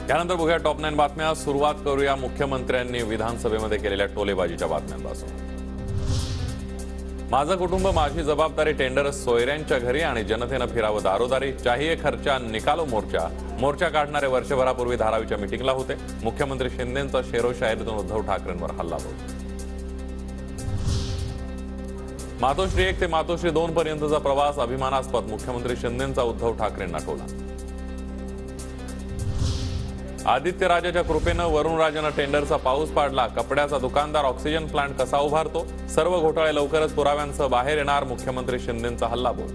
यानंतर बघूया टॉप 9 बातम्या। सुरुवात करूया मुख्यमंत्र्यांनी विधानसभेमध्ये केलेल्या टोलेबाजीच्या बातम्यांपासून। माझं कुटुंब माझी जबाबदारी टेंडर सोयऱ्यांच्या घरी आणि जनतेनं फिरावं दारोदारी। चाहिए खर्चा निकालो मोर्चा काढणारे वर्षभरापूर्वी धारावीच्या मीटिंगला होते। मुख्यमंत्री शिंदेंचा शेरोशायरीतून उद्धव ठाकरेंवर हल्लाबोल। मातोश्री 1 ते मातोश्री 2 पर्यंतचा प्रवास अभिमानास्पद। मुख्यमंत्री शिंदेंचा उद्धव ठाकरेंना टोला। आदित्यराजाच्या कृपेनं वरुणराजानं टेंडरचा पाऊस पाडला। कपड्याचा दुकानदार ऑक्सिजन प्लांट कसा उभारतो? सर्व घोटाळे लवकरच पुराव्यांसह बाहेर येणार। मुख्यमंत्री शिंदेंचा हल्लाबोल।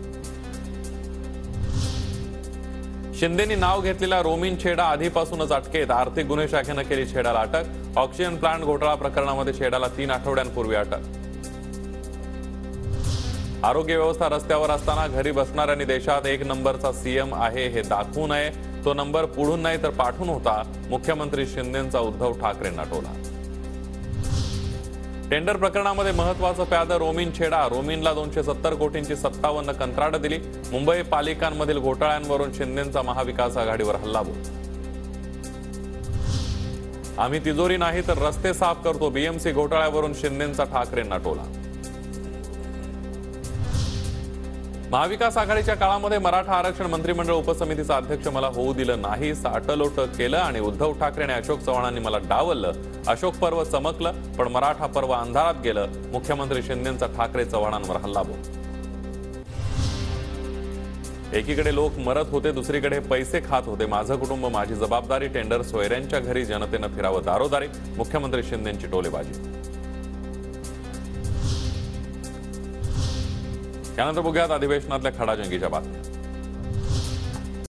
शिंदेंनी नाव घेतलेला रोमिन छेडा आधीपासूनच अटकेत। आर्थिक गुन्हे शाखेनं केली छेडाला अटक। ऑक्सिजन प्लांट घोटाळा प्रकरणामध्ये छेडाला 3 आठवड्यांपूर्वी अटक। आरोग्य व्यवस्था रस्त्यावर असताना घरी बसणाऱ्यांनी देशात 1 नंबरचा सीएम आहे हे दाखवू नये। तो नंबर पुढून नाही तर पाठून होता। मुख्यमंत्री शिंदेंचा उद्धव ठाकरेंना टोला। टेंडर प्रकरणामध्ये महत्वाचं प्यादं रोमिन छेडा। रोमिनला 270 कोटींची 57 कंत्राटं दिली। मुंबई पालिकांमधील घोटाळ्यांवरून शिंदेंचा महाविकास आघाडीवर हल्लाबोल। आम्ही तिजोरी नाही तर रस्ते साफ करतो। बीएमसी घोटाळ्यावरून शिंदेंचा ठाकरेंना टोला। महाविकास आघाडीच्या काळामध्ये मराठा आरक्षण मंत्रिमंडळ उपसमितीचा अध्यक्ष मला होऊ दिलं नाही। साटलोट केलं आणि उद्धव ठाकरे आणि अशोक चव्हाणांनी मला डावललं। अशोक पर्व चमकलं पण मराठा पर्व अंधारात गेलं। मुख्यमंत्री शिंदेंचा ठाकरे चव्हाणांवर हल्लाबोल। एकीकडे लोक मरत होते, दुसरीकडे पैसे खात होते। माझं कुटुंब माझी जबाबदारी टेंडर सोयऱ्यांच्या घरी जनतेनं फिरावं दारोदारी। मुख्यमंत्री शिंदेंची टोलेबाजी। यानंतर बघूयात अधिवेशनातल्या खडाजंगीच्या बातम्या।